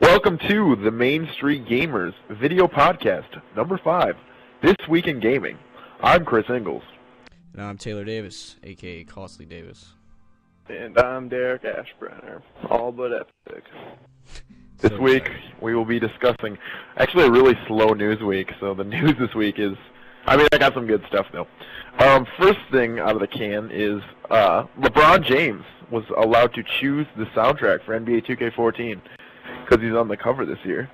Welcome to the Main Street Gamers video podcast, number 5, This Week in Gaming. I'm Chris Ingalls. And I'm Taylor Davis, a.k.a. Costly Davis. And I'm Derek Ashbrenner, all but epic. This week, we will be discussing, actually a really slow news week, so the news this week is, I got some good stuff though. First thing out of the can is, LeBron James was allowed to choose the soundtrack for NBA 2K14, because he's on the cover this year.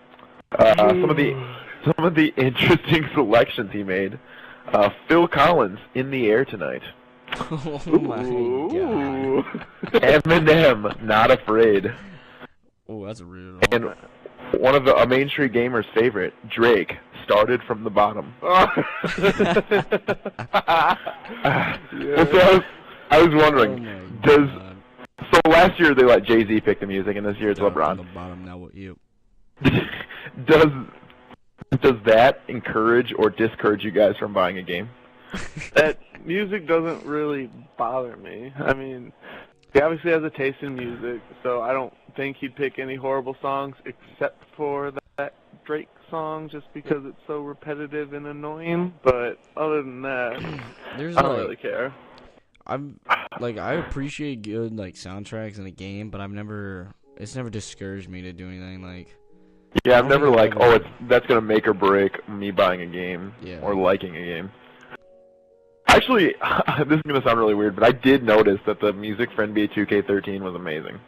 Some of the interesting selections he made. Phil Collins, In the Air Tonight. Oh my god. Eminem, Not Afraid. Oh, that's a real. And one of the Main Street Gamers' favorite, Drake, Started from the Bottom. So I was wondering, so last year they let Jay-Z pick the music, and this year it's LeBron. The bottom, now what you? Does that encourage or discourage you guys from buying a game? That music doesn't really bother me. I mean, he obviously has a taste in music, so I don't think he'd pick any horrible songs except for that Drake song, just because it's so repetitive and annoying. But other than that, I don't really care. I appreciate good soundtracks in a game, but it's never discouraged me to do anything Yeah, I'm never that's gonna make or break me buying a game or liking a game. Actually, this is gonna sound really weird, but I did notice that the music for NBA 2K13 was amazing.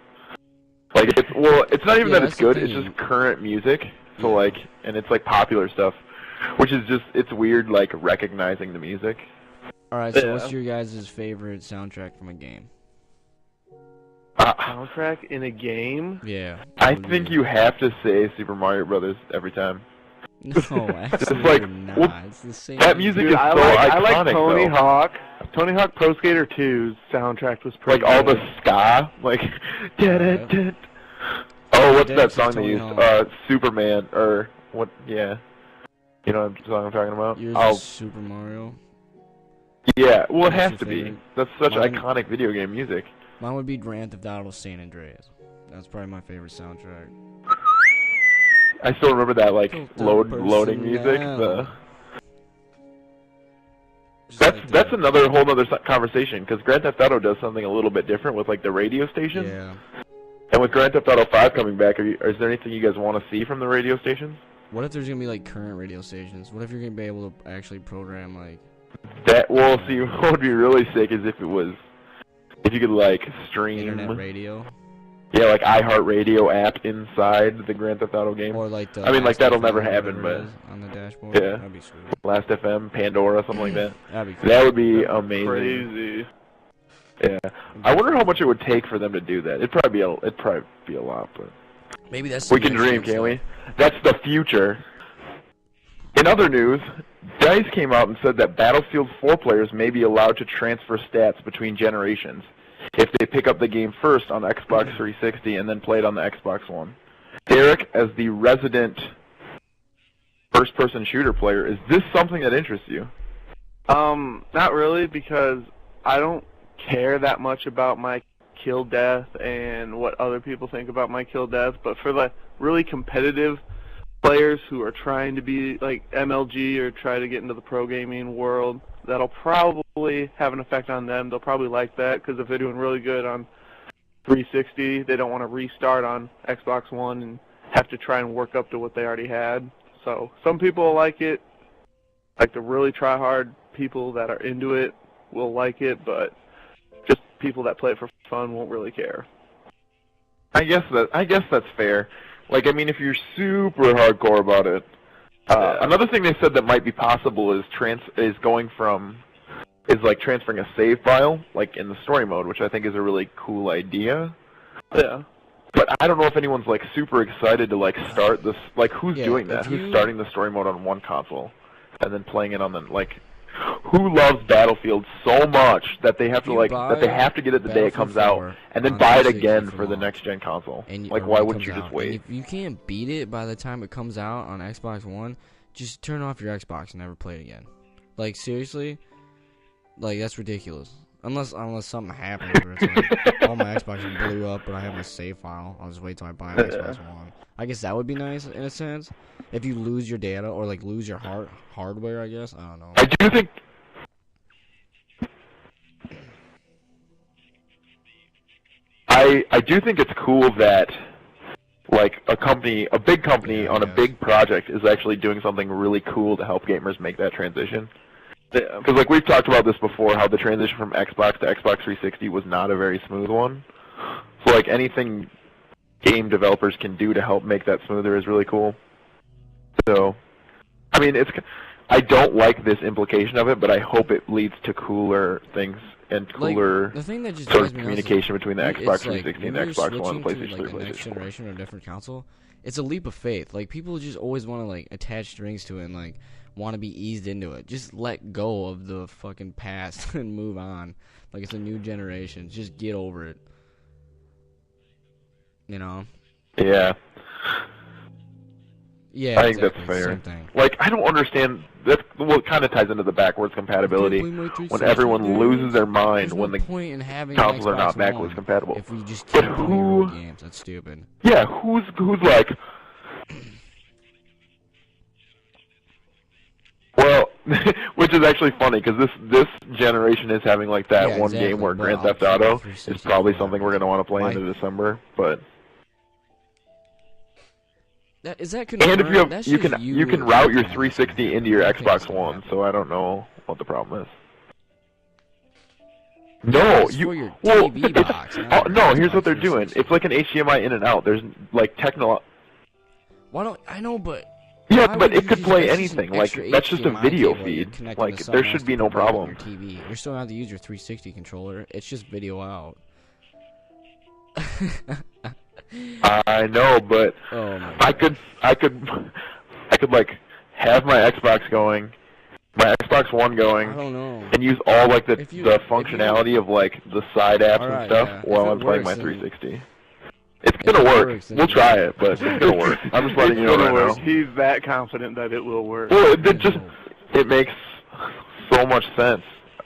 It's not even that it's good; it's just current music. So and it's popular stuff, which is it's weird recognizing the music. Alright, so what's your guys' favorite soundtrack from a game? Soundtrack in a game? Yeah. I think you have to say Super Mario Brothers every time. No, actually not. It's the same. That music is so iconic, I like Tony though. Hawk. Tony Hawk Pro Skater 2's soundtrack was pretty good. All the ska, Oh, what's that song they used? Superman, or what? Yeah. You know what song I'm talking about? Yours is Super Mario. Yeah, well, it has to be. That's such iconic video game music. Mine would be Grand Theft Auto San Andreas. That's probably my favorite soundtrack. I still remember that, loading music. That's another whole other conversation, because Grand Theft Auto does something a little bit different with, the radio station. Yeah. And with Grand Theft Auto 5 coming back, is there anything you guys want to see from the radio stations? What if there's going to be, current radio stations? What if you're going to be able to actually program, That, see, what would be really sick is if you could, stream... Internet radio? Yeah, iHeartRadio app inside the Grand Theft Auto game. Or, that'll never happen, but... On the dashboard? Yeah. That'd be sweet. Last FM, Pandora, something like that. That'd be cool. That would be amazing. Crazy. Yeah. I wonder how much it would take for them to do that. It'd probably be a lot, but... Maybe that's... We can dream, can't we? That's the future. In other news, DICE came out and said that Battlefield 4 players may be allowed to transfer stats between generations if they pick up the game first on Xbox 360 and then play it on the Xbox One. Derek, as the resident first-person shooter player, is this something that interests you? Not really, because I don't care that much about my kill death and what other people think about my kill death, but for the really competitive players who are trying to be MLG or try to get into the pro gaming world, that'll probably have an effect on them. They'll probably like that, because if they're doing really good on 360, they don't want to restart on Xbox One and have to try and work up to what they already had. So some people like it, the really try hard people that are into it will like it, but just people that play it for fun won't really care. I guess that's fair. If you're super hardcore about it. Another thing they said that might be possible is transferring a save file, in the story mode, which I think is a really cool idea. Yeah. But I don't know if anyone's super excited to start this. Who's doing that? Who's starting the story mode on one console and then playing it on the Who loves Battlefield so much that they have to get it the day it comes out and then buy it again for the next gen console? Why wouldn't you just wait? If you can't beat it by the time it comes out on Xbox One, just turn off your Xbox and never play it again. Seriously? That's ridiculous. Unless something happens where it's all my Xboxes blew up, but I have my save file. I'll just wait till I buy an Xbox One. I guess that would be nice in a sense. If you lose your data or like lose your hardware, I guess. I don't know. I do think. I do think it's cool that like a big company on a big project is actually doing something really cool to help gamers make that transition. Because like we've talked about this before, how the transition from Xbox to Xbox 360 was not a very smooth one. So like anything game developers can do to help make that smoother is really cool. So, I mean, I don't like this implication of it, but I hope it leads to cooler things and cooler the thing that just sort of drives me communication between the Xbox 360 and the Xbox One and switching PlayStation to, 3 and the next PlayStation 4. generation or a different console, it's a leap of faith. Like, people just always want to, like, attach strings to it and, like, want to be eased into it. Just let go of the fucking past and move on. Like, it's a new generation. Just get over it. You know? Yeah. Yeah, I think exactly. that's fair. Same thing. Like, I don't understand. That's what kind of ties into the backwards compatibility. When everyone loses their mind when the point in having consoles are not Xbox backwards One compatible. if we just But keep playing who? old games, that's stupid. Yeah, who's like? Well, which is actually funny because this generation is having like that one game where but Grand I'll Theft keep Auto the is 360 probably forever. something we're gonna want to play Why? into December, but. Is that And if you That's have, just you can route your looking at this 360 man. into your I don't think Xbox it's gonna One, happen. so I don't know what the problem is. Yeah, No, it's for your well, TV box, not oh, your no. Here's Xbox what they're doing. 360. It's like an HDMI in and out. There's like Why don't I know? But yeah, why but would it you could just- play that's just an anything. Like extra that's just a HDMI video cable you're feed. connecting Like to there something else should to be no put right on problem. Your TV. You're still gonna have to use your 360 controller. It's just video out. I know, but Oh my I God. could like have my Xbox going, my Xbox One I going, don't know. and use all like the If you- functionality of like the side apps Alright, and stuff yeah. while If I'm it playing works, my then- 360. It's If gonna it work. works, then We'll do try it. it, but it's gonna work. I'm just letting you know It's gonna right work. now. He's that confident that it will work. Well, No. it makes so much sense.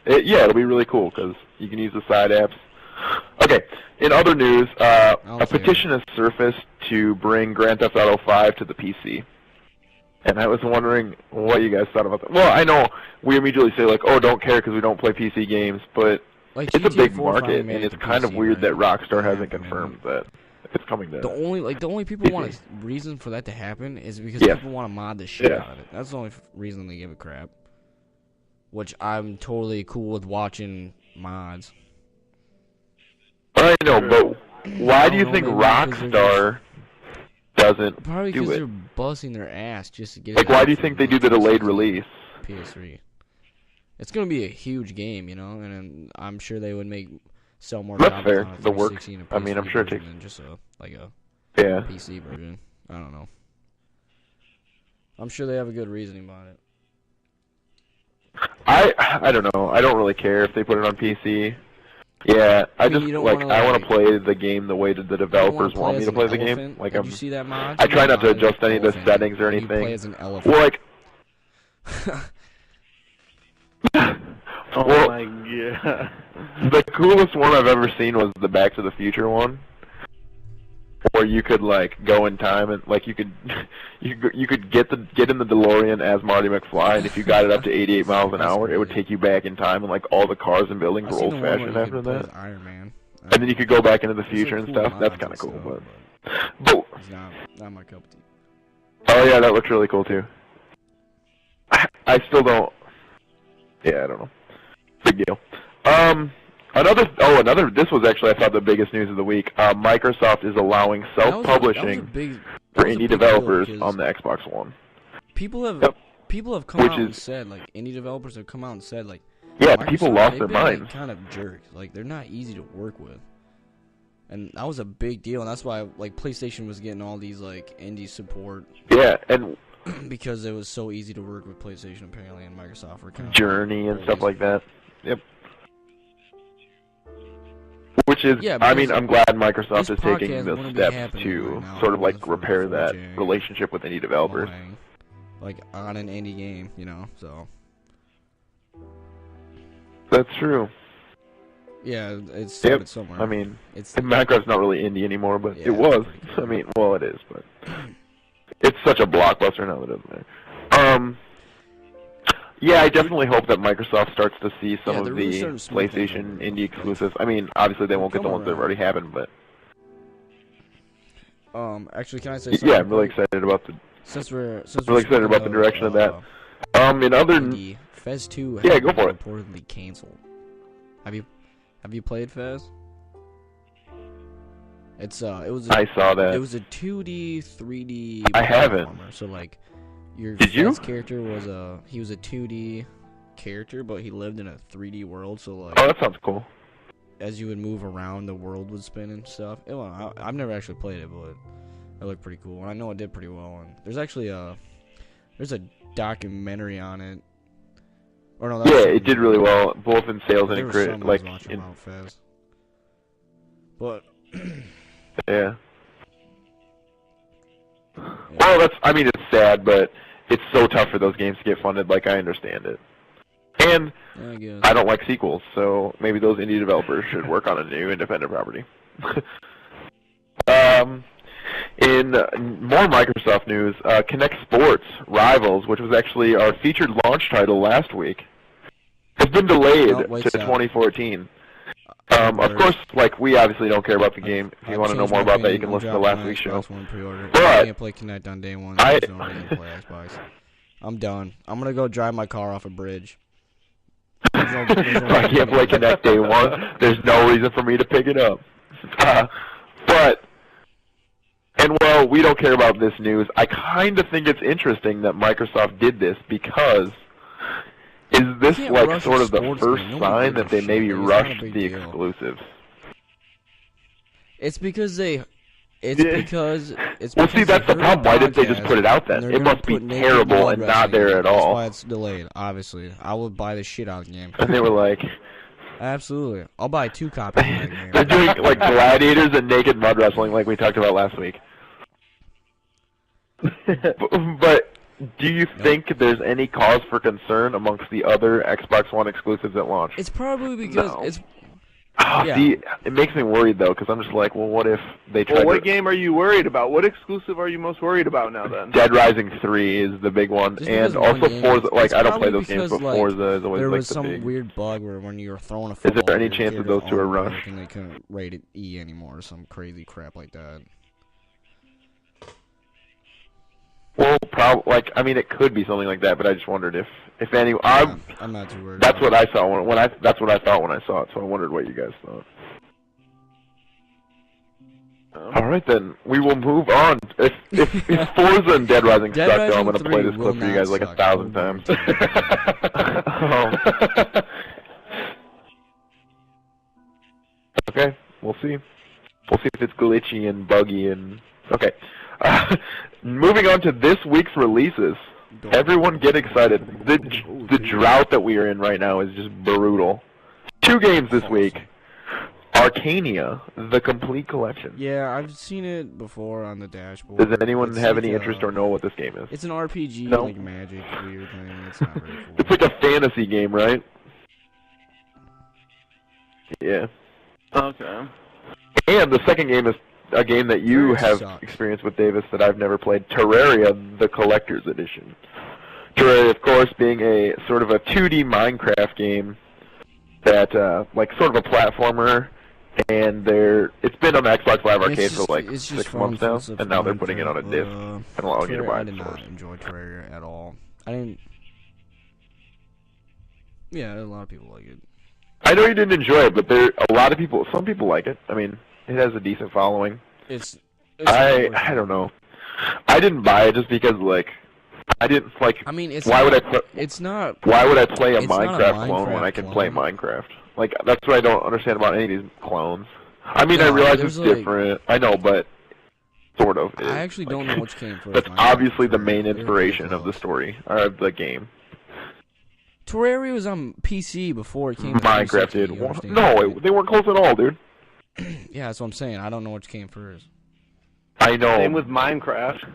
Yeah, it'll be really cool because you can use the side apps. Okay, in other news, a petition has surfaced to bring Grand Theft Auto 5 to the PC. And I was wondering what you guys thought about that. Well, I know we immediately say, like, oh, don't care because we don't play PC games, but Like it's a GTA big 4 market, finally and made it it's to kind of PC, weird that right? Rockstar hasn't Yeah, man. confirmed that it's coming to. The only people want a reason for that to happen is because Yeah. people want to mod the shit Yeah. out of it. That's the only reason they give a crap. Which I'm totally cool with watching mods. I know, but why I do you don't think know, maybe because Rockstar doesn't Probably do because it? they're busting their ass just to get Like, it why out do you for think they do the delayed release? PS3. It's gonna be a huge game, you know, and I'm sure they would sell more That's copies fair. on a The work. 360 and a I mean, I'm PS3 sure it version takes. than just a Yeah. PC version. I don't know. I'm sure they have a good reasoning behind it. I don't know. I don't really care if they put it on PC. Yeah, I mean, just you don't like wanna, I want to like- play the game the way that the You don't wanna developers want me as to an play the game. elephant. Like Did you see that mod? I try not to Mod adjust any of the elephant, settings or and you play anything. as an elephant. Well, like Oh well, my god. the coolest one I've ever seen was the Back to the Future one, where you could like go in time and like you could get in the DeLorean as Marty McFly, and if you got it up to 88 miles an hour, it would take you back in time, and like all the cars and buildings I've were seen the old one where fashioned you after could play that. as Iron Man. And then you could go back into the There's, future like, and cool stuff. That's mods kind of and cool, stuff, but it's not my cup of tea. oh yeah, that looks really cool too. I still don't. Yeah, I don't know. Big deal. Another. This was actually, I thought, the biggest news of the week. Microsoft is allowing self-publishing for indie developers on the Xbox One. People have Yep. come Which out and is- said, like, indie developers have come out and said, like, Yeah, Microsoft, people lost they've their been, like, minds. kind of jerks. Like, they're not easy to work with. And that was a big deal, and that's why, like, PlayStation was getting all these, like, indie support Yeah, and because it was so easy to work with PlayStation, apparently, and Microsoft were kind of Journey and stuff like that. Yep. Which is, Yeah, I mean, because I'm glad Microsoft this is taking podcast the wouldn't be steps happening to right now sort of if it like wasn't for repair that 4J. relationship with indie developers. Mowing, like, on an indie game, you know, so. That's true. Yeah, it's started Yep. somewhere. I mean, it's Minecraft's not really indie anymore, but Yeah, it was. pretty cool. I mean, well, it is, but It's such a blockbuster now that it doesn't matter. Yeah, I definitely hope that Microsoft starts to see some of really the starting to smooth things PlayStation over. indie exclusives. I mean, obviously they won't get the ones that have already happened, but Actually, can I say something? yeah, I'm really excited about the really excited about the direction of that. In other indie, Fez 2 Yeah, has go been for it. reportedly canceled. Have you played Fez? It was I saw it that. was a 2D, 3D I haven't. platformer. So like your Did you? Fez character was a 2D character, but he lived in a 3D world. So like Oh, that sounds cool. as you would move around, the world would spin and stuff. I've never actually played it, but it looked pretty cool. And I know it did pretty well. And there's actually there's a documentary on it. Or no, that was Yeah, something it did really well, both in sales There and was in something I like was watching in about Fez. But yeah. Well, I mean, it's sad, but it's so tough for those games to get funded. Like, I understand it. And I guess. I don't like sequels, so maybe those indie developers should work on a new independent property. In more Microsoft news, Kinect Sports Rivals, which was actually our featured launch title last week, has been delayed to 2014. Of course, like, we obviously don't care about the game. If you want to know more about that, you can listen to last week's show. But I can't play Kinect on day one. There's no reason to play Xbox. I'm done. I'm gonna go drive my car off a bridge. There's no I can't play Kinect day one. There's no reason for me to pick it up. Well, we don't care about this news. I kind of think it's interesting that Microsoft did this because is this like sort of the first sign that they maybe rushed the exclusives? It's because they. Well, see, that's the problem. Why didn't they just put it out then? It must be terrible and not there at all. That's why it's delayed. Obviously, I would buy the shit out of the game. And they were like, absolutely, I'll buy 2 copies of that game. They're doing like gladiators and naked mud wrestling, like we talked about last week. But do you think there's any cause for concern amongst the other Xbox One exclusives at launch? It's probably because it's. See, it makes me worried though, because I'm just like, well, what if they try Well, what game are you worried about? What exclusive are you most worried about now then? Dead Rising 3 is the big one, and also Forza. Like, I don't play those games, but Forza is always there like was the some big. weird bug where when you were throwing a football, is there any chance that those two are rushed? And they couldn't rate it E anymore, or some crazy crap like that. Well, I mean, it could be something like that, but I just wondered if any. I'm not too worried. That's what I saw that's what I thought when I saw it. So I wondered what you guys thought. All right, then we will move on. If Forza and Dead Rising suck, though, I'm gonna play this clip for you guys like 1,000 times. Okay, we'll see. We'll see if it's glitchy and buggy and okay. Moving on to this week's releases. Everyone get excited. The drought that we are in right now is just brutal. 2 games this week. Arcania, the complete collection. Yeah, I've seen it before on the dashboard. Does anyone have any interest or know what this game is? It's an RPG, like magic, weird thing. It's not very cool. It's like a fantasy game, right? Yeah. Okay. And the second game is a game that you have experience with, Davis, that I've never played. Terraria, the Collector's Edition. Terraria, of course, being a sort of a 2D Minecraft game that, like, sort of a platformer. And it's been on Xbox Live Arcade for like 6 months now, and now they're putting it on a disc and allowing you to buy it. I did not enjoy Terraria at all. I didn't. Yeah, a lot of people like it. I know you didn't enjoy it, but some people like it. I mean, it has a decent following. I don't know. I didn't buy it just because, like, I didn't like. I mean, why would I play a Minecraft clone when I can play Minecraft? Like, that's what I don't understand about any of these clones. I mean, I realize it's different. I know, but sort of. I actually don't know which came first. That's obviously the main inspiration of the story, or of the game. Terraria was on PC before it came to Minecraft did. No, they weren't close at all, dude. Yeah, that's what I'm saying. I don't know which came first. I know. Same with Minecraft.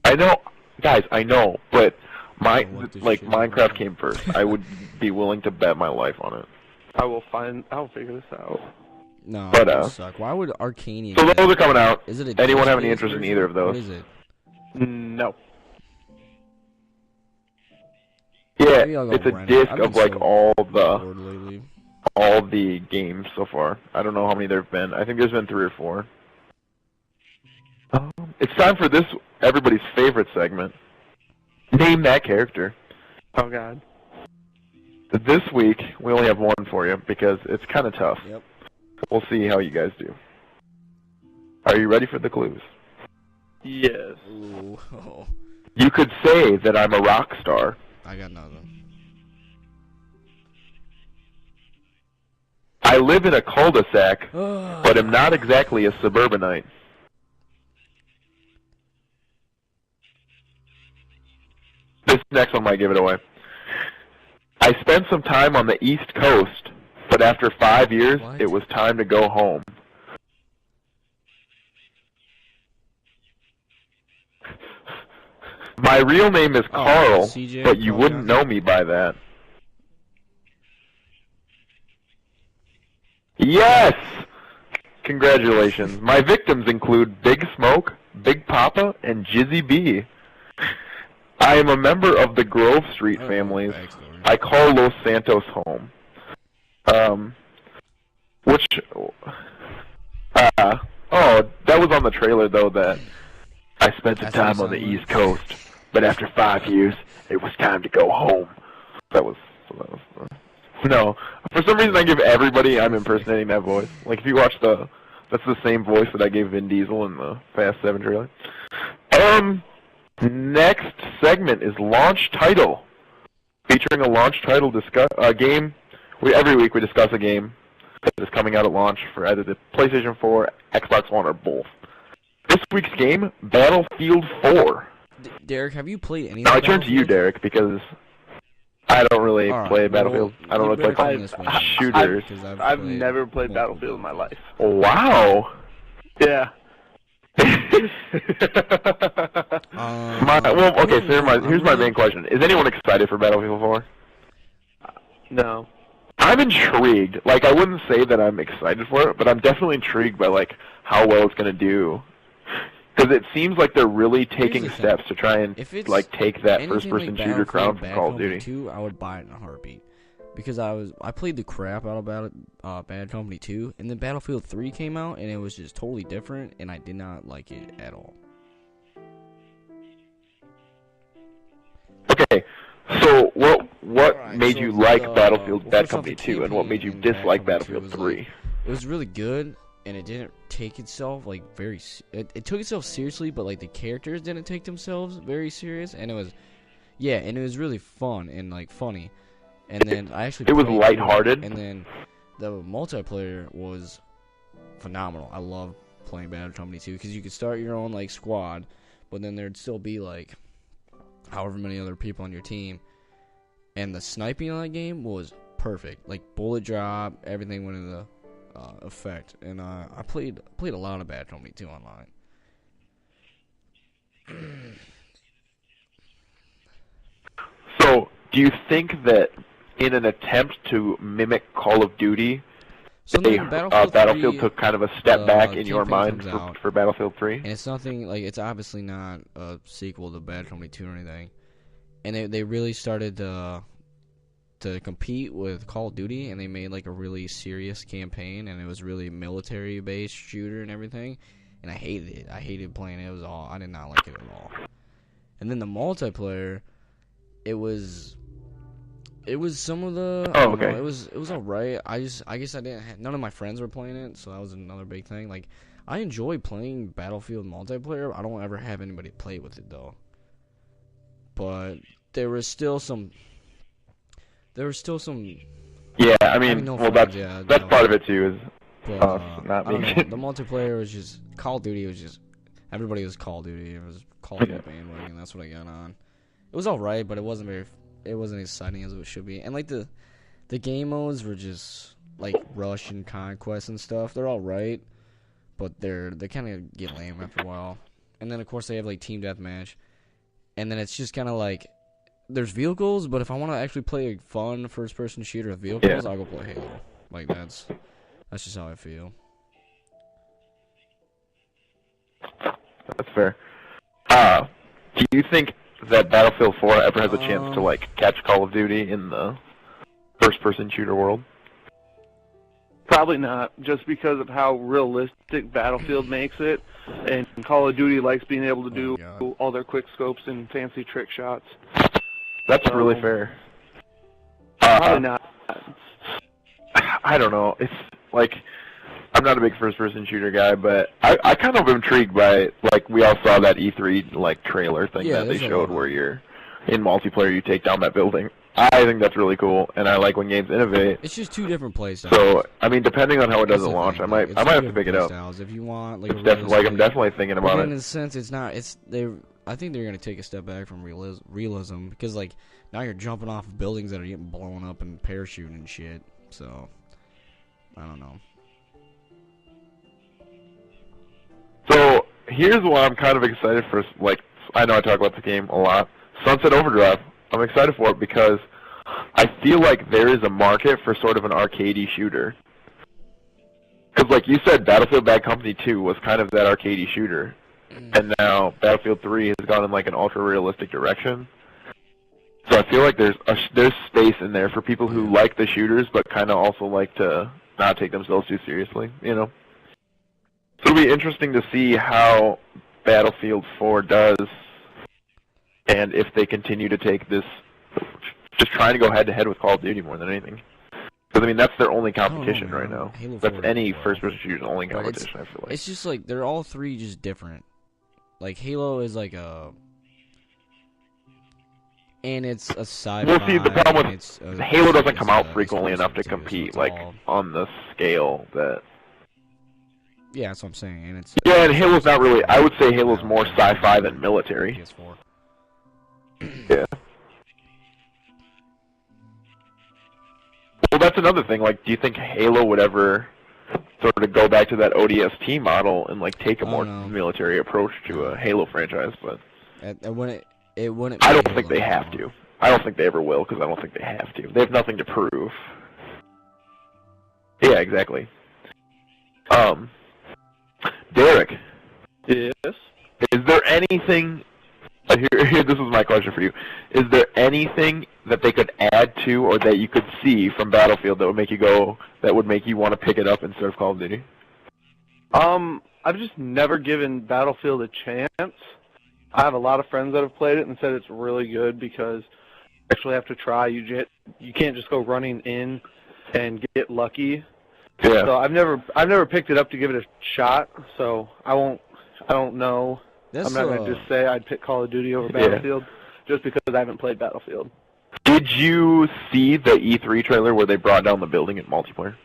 I know. Guys, I know, but Minecraft came first. I would be willing to bet my life on it. I'll figure this out. No, but it suck. Why would Arcania? So those are coming out. Is it anyone have any interest in either of those? What is it? No. Yeah, Maybe I'll go it's a rent it. disc I've of been like so bored lately. all the games so far. I don't know how many there've been. I think there's been 3 or 4. It's time for this everybody's favorite segment. Name that character. Oh God. This week we only have one for you because it's kind of tough. Yep. We'll see how you guys do. Are you ready for the clues? Yes. Ooh. Oh. You could say that I'm a rock star. I got nothing. I live in a cul-de-sac, but am not exactly a suburbanite. This next one might give it away. I spent some time on the East Coast, but after 5 years, What? it was time to go home. My real name is Carl, CJ, but you Carl wouldn't Johnson. know me by that. Yes! Congratulations. My victims include Big Smoke, Big Papa, and Jizzy B. I am a member of the Grove Street families. Backstory. I call Los Santos home. That was on the trailer, though, that I spent some That's time what on the it sounded East Coast, but after 5 years, it was time to go home. No. For some reason, I give everybody I'm impersonating that voice. Like, if you watch that's the same voice that I gave Vin Diesel in the Fast 7 trailer. Next segment is launch title. Featuring a launch title game. Every week we discuss a game that is coming out at launch for either the PlayStation 4, Xbox One, or both. This week's game, Battlefield 4. Derek, have you played any? Now I turn to you, Derek, because I don't really play Battlefield. I don't really play shooters. I've never played Battlefield in my life. Wow. Yeah. Okay, so here's my main question. Is anyone excited for Battlefield 4? No. I'm intrigued. Like, I wouldn't say that I'm excited for it, but I'm definitely intrigued by, like, how well it's going to do. Because it seems like they're really taking steps to try and, like, take that first-person shooter crown from Call of Duty. 2, I would buy it in a heartbeat. Because I played the crap out of Bad Company 2, and then Battlefield 3 came out, and it was just totally different, and I did not like it at all. Okay, so what made you like Battlefield Bad Company 2, and what made you dislike Battlefield 3? It was really good, and it didn't take itself, like, it took itself seriously, but, like, the characters didn't take themselves very serious, and it was really fun and, like, funny. And then I actually it was lighthearted, and then the multiplayer was phenomenal. I love playing Bad Company 2 because you could start your own like squad, but then there'd still be like however many other people on your team, and the sniping on that game was perfect. Like bullet drop, everything went into effect, and I played a lot of Bad Company 2 online. So, do you think that in an attempt to mimic Call of Duty, Battlefield took kind of a step back in your mind for Battlefield 3? And it's nothing, like, it's obviously not a sequel to Bad Company 2 or anything. And they really started to compete with Call of Duty, and they made, like, a really serious campaign, and it was really military-based shooter and everything. And I hated it. I hated playing it. I did not like it at all. And then the multiplayer, it was some of the. Okay. It was alright. I guess I didn't. None of my friends were playing it, so that was another big thing. Like, I enjoy playing Battlefield multiplayer. I don't ever have anybody play with it though. But there was still some. Yeah, I mean, that's part of it too. Not being. The multiplayer was just Call of Duty. Was just everybody was Call of Duty. It was Call of Duty bandwagon. That's what I got on. It was alright, but it wasn't as exciting as it should be. And like the game modes were just like Rush and Conquest and stuff. They're alright, but they kind of get lame after a while. And then of course they have like Team Deathmatch, and then it's just kind of like there's vehicles. But if I want to actually play a fun first-person shooter with vehicles, I'll go play Halo. Like that's just how I feel. That's fair. Do you think that Battlefield 4 ever has a chance to like catch Call of Duty in the first-person shooter world? Probably not, just because of how realistic Battlefield makes it, and Call of Duty likes being able to do all their quick scopes and fancy trick shots. That's really fair. Probably not. I don't know. It's like I'm not a big first-person shooter guy, but I kind of intrigued by like we all saw that E3 like trailer thing that they showed where you're in multiplayer, you take down that building. I think that's really cool, and I like when games innovate. It's just 2 different playstyles. So, I mean, depending on how it doesn't launch, I might have to pick it up. If you want, like, I'm definitely thinking about it. In a sense, it's not. I think they're gonna take a step back from realism because, like, now you're jumping off of buildings that are getting blown up and parachuting and shit. So, I don't know. So here's why I'm kind of excited for. Like, I know I talk about the game a lot. Sunset Overdrive. I'm excited for it because I feel like there is a market for sort of an arcadey shooter. Because, like you said, Battlefield Bad Company 2 was kind of that arcadey shooter, and now Battlefield 3 has gone in like an ultra-realistic direction. So I feel like there's space in there for people who like the shooters, but kind of also like to not take themselves too seriously, you know. So it'll be interesting to see how Battlefield 4 does. And if they continue to take this, just trying to go head-to-head with Call of Duty more than anything. Because, I mean, that's their only competition right now. That's any first-person shooter's only competition, I feel like. It's just like, they're all 3 just different. Like, Halo is like a... And it's a sci-fi... Well, see, the problem with Halo doesn't come out frequently enough to compete, like, on the scale that... Yeah, that's what I'm saying. And it's... Yeah, and Halo's not really... I would say Halo's more sci-fi than military. PS4. Yeah. Well, that's another thing. Like, do you think Halo would ever sort of go back to that ODST model and like take a more military approach to a Halo franchise? But it wouldn't. I don't think they have to. I don't think they ever will because I don't think they have to. They have nothing to prove. Yeah, exactly. Derek. Yes. Is there anything? Here, this is my question for you. Is there anything that they could add to or that you could see from Battlefield that would make you want to pick it up instead of Call of Duty? I've just never given Battlefield a chance. I have a lot of friends that have played it and said it's really good because you actually have to try. You can't just go running in and get lucky. Yeah. So I've never picked it up to give it a shot. So I don't know. I'm not going to just say I'd pick Call of Duty over Battlefield just because I haven't played Battlefield. Did you see the E3 trailer where they brought down the building in multiplayer?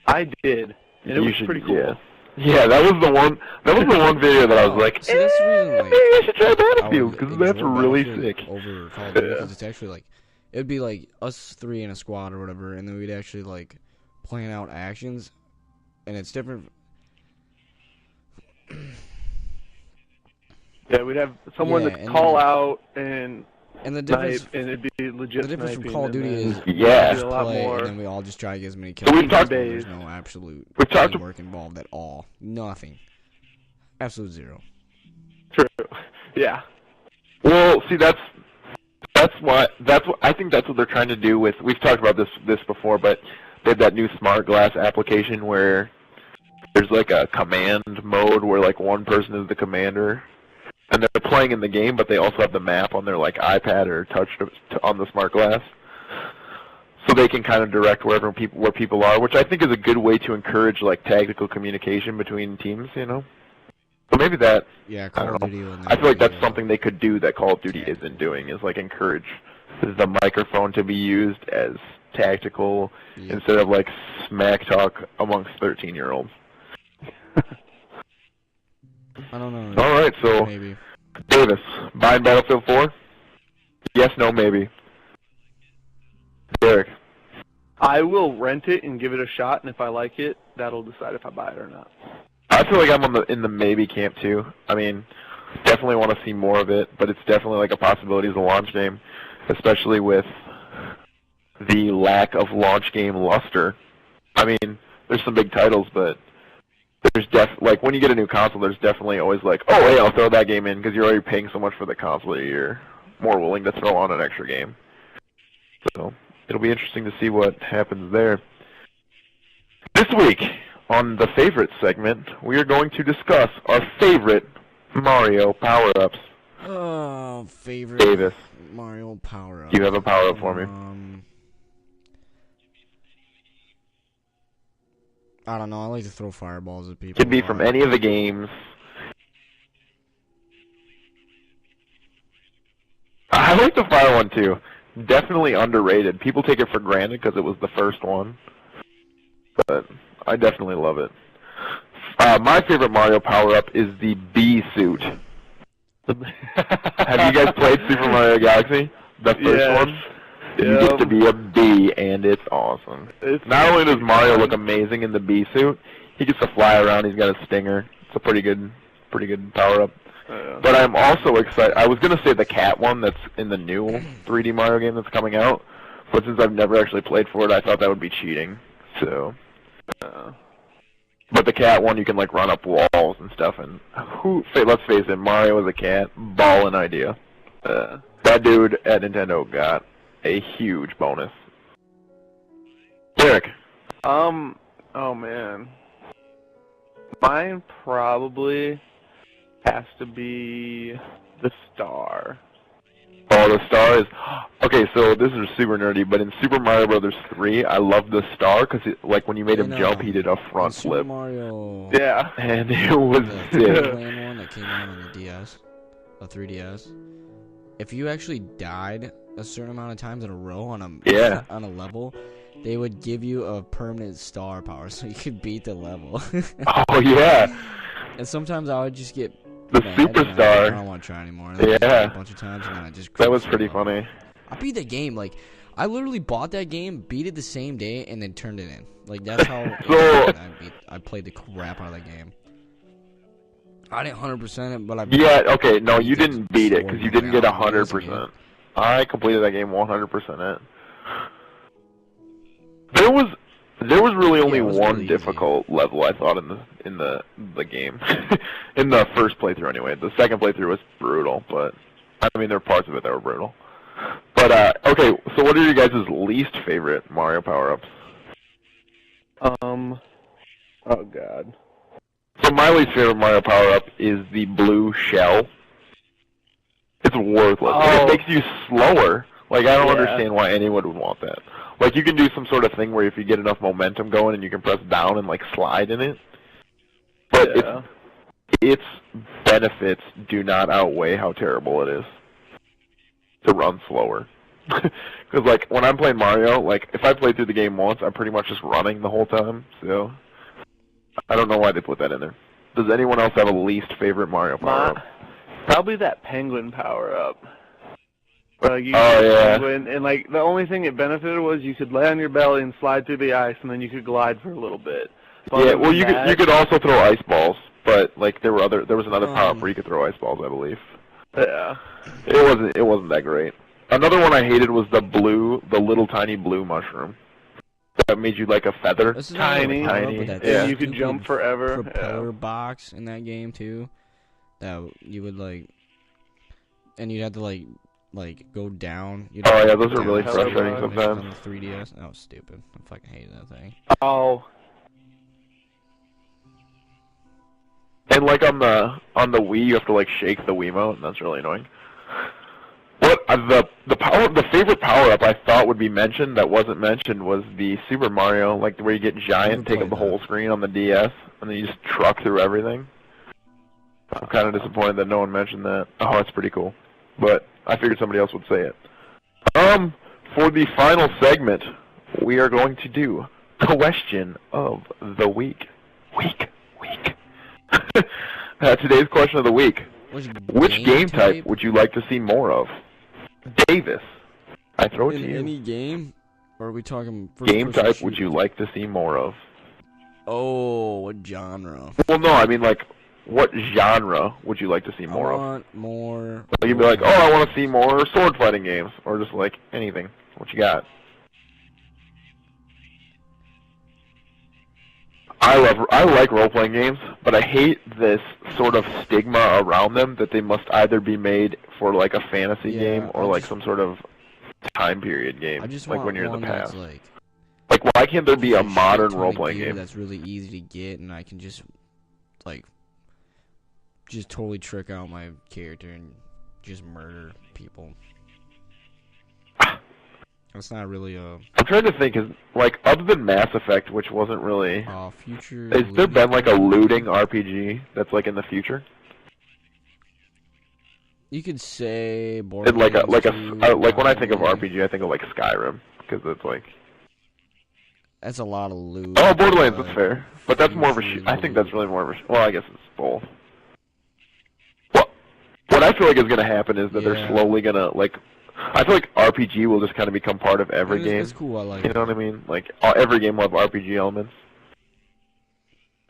I did, and it was pretty cool. Yeah, that was the one. That was the one video that I was like, see, that's the reason, like, maybe I should try Battlefield because that's really sick. Over Call of Duty because it's actually like it'd be like us 3 in a squad or whatever, and then we'd actually like plan out actions, and it's different. Yeah, we'd have someone to call out and the difference, and it'd be legit. The difference from Call of Duty is a lot more, and then we all just try to get as many kills. So we've talked. There's no absolute work involved at all. Nothing. Absolute zero. True. Yeah. Well, see, that's what I think that's what they're trying to do with. We've talked about this before, but they have that new smart glass application where there's like a command mode where like one person is the commander. And they're playing in the game, but they also have the map on their like iPad or touch on the smart glass, so they can kind of direct where people are, which I think is a good way to encourage like tactical communication between teams. You know, so maybe that. Yeah, Call of Duty. I feel like that's something they could do that Call of Duty isn't doing. Is like encourage the microphone to be used as tactical instead of like smack talk amongst 13-year-olds. I don't know. All right, so maybe. Davis, buying Battlefield 4? Yes, no, maybe. Derek. I will rent it and give it a shot, and if I like it, that'll decide if I buy it or not. I feel like I'm in the maybe camp too. I mean, definitely want to see more of it, but it's definitely like a possibility as a launch game, especially with the lack of launch game luster. I mean, there's some big titles, but like when you get a new console, there's definitely always like, oh hey, I'll throw that game in because you're already paying so much for the console that you're more willing to throw on an extra game. So it'll be interesting to see what happens there. This week on the favorite segment, we are going to discuss our favorite Mario power-ups. Oh, favorite Davis, Mario power-up. you have a power-up for me. I don't know. I like to throw fireballs at people. Could be from any of the games. I like the fire one too. Definitely underrated. People take it for granted because it was the first one, but I definitely love it. My favorite Mario power-up is the bee suit. Have you guys played Super Mario Galaxy? The first one? You get to be a bee, and it's awesome. Not only does Mario look amazing in the bee suit, he gets to fly around. He's got a stinger. It's a pretty good power-up. But I'm also excited. I was gonna say the cat one that's in the new 3D Mario game that's coming out, but since I've never actually played for it, I thought that would be cheating. So, but the cat one, you can like run up walls and stuff. And let's face it, Mario as a cat, ballin' idea. That dude at Nintendo got a huge bonus. Derek. Oh man. Mine probably has to be the star. Oh, the star is... Okay, so this is super nerdy, but in Super Mario Brothers 3, I love the star, because like when you made him jump, he did a front flip. Super Mario. Yeah. And it was The sick. Land one that came out on the DS, the 3DS. If you actually died a certain amount of times in a row on a level, they would give you a permanent star power, so you could beat the level. Oh, yeah. And sometimes I would just get The mad, superstar. I don't want to try anymore. And I just Yeah. a bunch of times, and then I just That was quit pretty the level. funny. I beat the game. Like, I literally bought that game, beat it the same day, and then turned it in. Like, that's how I played the crap out of that game. I didn't 100% it, but I beat Yeah, okay, it. no, you didn't beat it, because you didn't get Yeah, it was 100%. I completed that game 100%. There was really only it was one really difficult level, I thought, in the game. In the first playthrough, anyway. The second playthrough was brutal, but I mean, there were parts of it that were brutal. But okay, so what are your guys' least favorite Mario power-ups? Oh god. So my least favorite Mario power-up is the blue shell. It's worthless. Oh. It makes you slower. Like, I don't Yeah. understand why anyone would want that. Like, you can do some sort of thing where if you get enough momentum going and you can press down and, like, slide in it. But Yeah. its benefits do not outweigh how terrible it is to run slower. Because, like, when I'm playing Mario, like, if I play through the game once, I'm pretty much just running the whole time. So, I don't know why they put that in there. Does anyone else have a least favorite Mario power-up? Probably that penguin power-up. Like you Oh, yeah. penguin, and like the only thing it benefited was you could lay on your belly and slide through the ice, and then you could glide for a little bit. But Yeah, well, you could also throw ice balls, but like there was another power up where you could throw ice balls, I believe. Yeah. It wasn't that great. Another one I hated was the little tiny blue mushroom. That made you like a feather. This is Tiny. tiny. With that Yeah. You could jump forever. propeller box in that game too. That you would like, and you'd have to like go down. You'd Oh, have to yeah, go those are really down frustrating sometimes. On the 3DS, that was stupid. I fucking hated that thing. Oh. And like on the Wii, you have to like shake the Wiimote, and that's really annoying. What the favorite power up I thought would be mentioned that wasn't mentioned was the Super Mario, like where you get giant, take up the whole screen on the DS, and then you just truck through everything. I'm kind of disappointed that no one mentioned that. Oh, it's pretty cool, but I figured somebody else would say it. For the final segment, we are going to do question of the week. Today's question of the week. Which game type would you like to see more of? Davis, I throw it to you. Any game? Or are we talking Game type first-person would you shooters? like to see more of? Oh, what genre? Well, no, I mean, like, what genre would you like to see more I of? want more. Like, you'd be like, oh, I want to see more sword fighting games, or just like anything. What you got? I like role-playing games, but I hate this sort of stigma around them that they must either be made for like a fantasy game or like some sort of time period game, I just like want when you're in one the past. that's Like, why can't there be a modern shit ton of role-playing gear game? that's really easy to get, and I can just totally trick out my character and just murder people. That's not really a. I'm trying to think, like, other than Mass Effect, which wasn't really. Future. Has there been like a looting RPG that's like in the future? You could say And Borderlands like 2, like when I think of probably. RPG, I think of like Skyrim because it's like. That's a lot of loot. Oh, Borderlands, but that's fair, but that's more of a. future I think loot. that's really more of a. Well, I guess it's both. Well, what I feel like is gonna happen is that they're Yeah. slowly gonna like. I feel like RPG will just kind of become part of every game. It's cool. I like You it. know what I mean? Like every game will have RPG elements.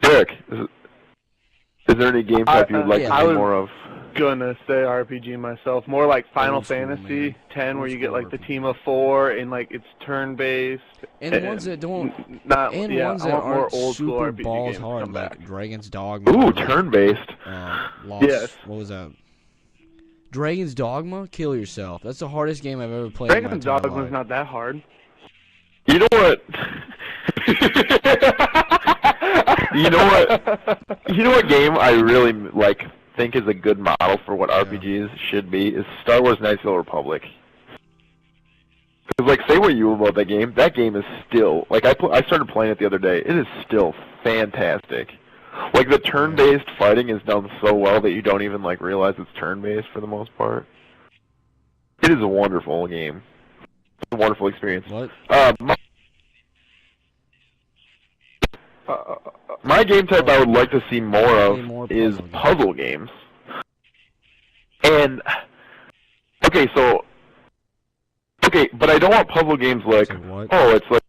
Derek, is there any game type you'd like yeah, to I see would- more of? Gonna say RPG myself, more like Final Old school, Fantasy man. 10, where Old you get school like the RPG. team of 4 and like it's turn-based. And ones that don't. Not And yeah, ones I that want more aren't old school super RPG balls games to hard, come like back. Dragon's Dogma. Ooh, turn-based. Lost. Yes. What was that? Dragon's Dogma? Kill yourself. That's the hardest game I've ever played in my Dragon's entire Dogma's life. not that hard. You know what? You know what? You know what game I really like think is a good model for what RPGs should be is Star Wars Knights of the Republic. Because like, say what you will about that game. That game is still like I started playing it the other day. It is still fantastic. Like the turn-based fighting is done so well that you don't even like realize it's turn-based for the most part. It is a wonderful game. It's a wonderful experience. What? My game type I would like to see more of Play more is puzzle games. puzzle games. And okay, but I don't want puzzle games like Say what? oh, it's like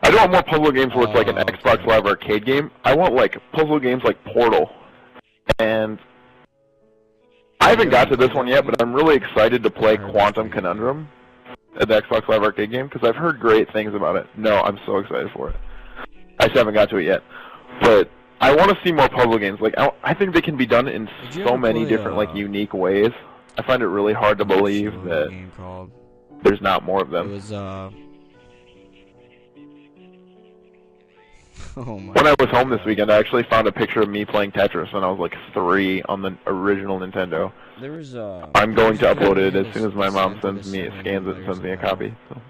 I don't want more puzzle games where it's like an Oh, Xbox okay. Live Arcade game. I want like puzzle games like Portal. And I haven't got to this one yet, but I'm really excited to play I heard Quantum that's pretty good. Conundrum, the Xbox Live Arcade game, because I've heard great things about it. No, I'm so excited for it. I just haven't got to it yet. But I want to see more puzzle games. Like I think they can be done in Did you so ever many play, different like unique ways. I find it really hard to believe What was that the game called? there's not more of It them. was oh my. When I was home this weekend, I actually found a picture of me playing Tetris when I was like 3 on the original Nintendo. There was I'm going to there's a upload game it as that soon as my mom sent sends to me, the scans it, and players sends me a about- copy. So.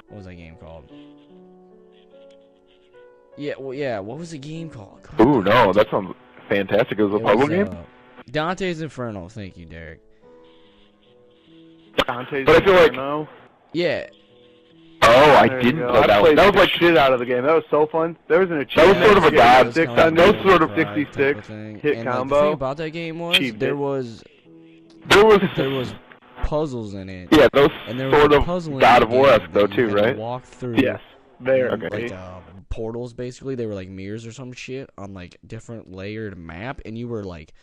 What was that game called? Yeah, well, yeah. What was the game called? God Ooh, damn no, it. that sounds fantastic. It was a It puzzle was, game? Dante's Inferno. Thank you, Derek. Dante's But I feel like- Inferno. Yeah. Oh, I There you didn't go. play I that one. played That was the like shit out of the game. That was so fun. There was an was achievement. sort of a to get god- six That on that was those sort of- 66 thing. hit and, like, combo. the thing about that game was Achieved there it. was there was puzzles in it. yeah, those And there was sort a of puzzle in God the of War game though that you too, had to right? walk through. Yes. Very. Okay. Like portals, basically. They were like mirrors or some shit on like different layered map, and you were like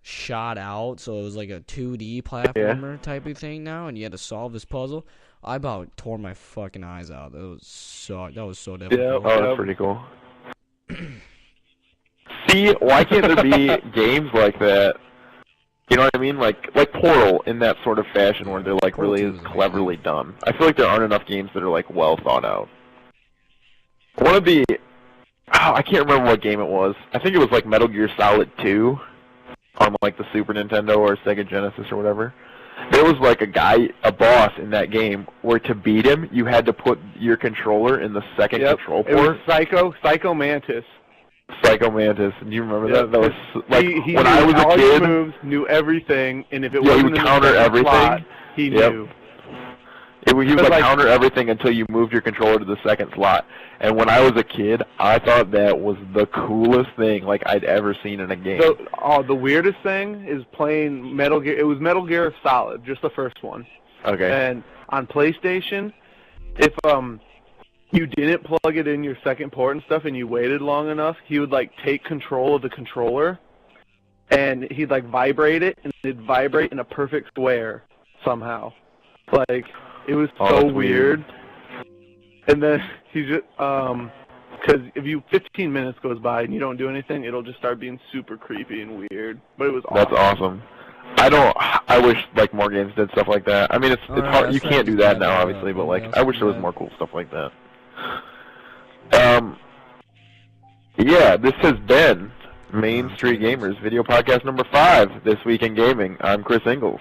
shot out, so it was like a 2D platformer type of thing now, and you had to solve this puzzle. I about tore my fucking eyes out. That was so difficult. Yeah. Oh, that's pretty cool. See, why can't there be games like that? You know what I mean? Like Portal in that sort of fashion where they're like Portal really 2 is cleverly done. I feel like there aren't enough games that are like well thought out. One of the I can't remember what game it was. I think it was like Metal Gear Solid 2 on like the Super Nintendo or Sega Genesis or whatever. There was like a boss in that game where to beat him you had to put your controller in the second control It was port. Psycho Mantis. Psycho Mantis. Do you remember Yep. that? That was like he when knew I was all a your kid. moves, knew everything, and if it Yeah, he wasn't would in the counter second everything. slot, he Yep. knew. He would But, like like- counter everything until you moved your controller to the second slot. And when I was a kid, I thought that was the coolest thing like I'd ever seen in a game. The weirdest thing is playing Metal Gear. It was Metal Gear Solid, just the first one. Okay. And on PlayStation, if you didn't plug it in your second port and stuff, and you waited long enough, he would like take control of the controller, and he'd like vibrate it, and it'd vibrate in a perfect square somehow. Like it was Oh, so that's weird. weird. And then he just, because if 15 minutes goes by and you don't do anything, it'll just start being super creepy and weird. But it was awesome. That's awesome. I wish like more games did stuff like that. I mean, it's hard. You can't do that now, obviously, but like I wish there was more cool stuff like that. Yeah, this has been Main Street Gamers video podcast number 5 this week in gaming. I'm Chris Ingalls.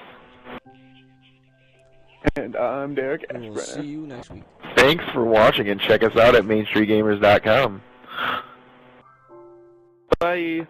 And I'm Derek We'll Ashbrenner. see you next week. Thanks for watching, and check us out at mainstreetgamers.com. Bye.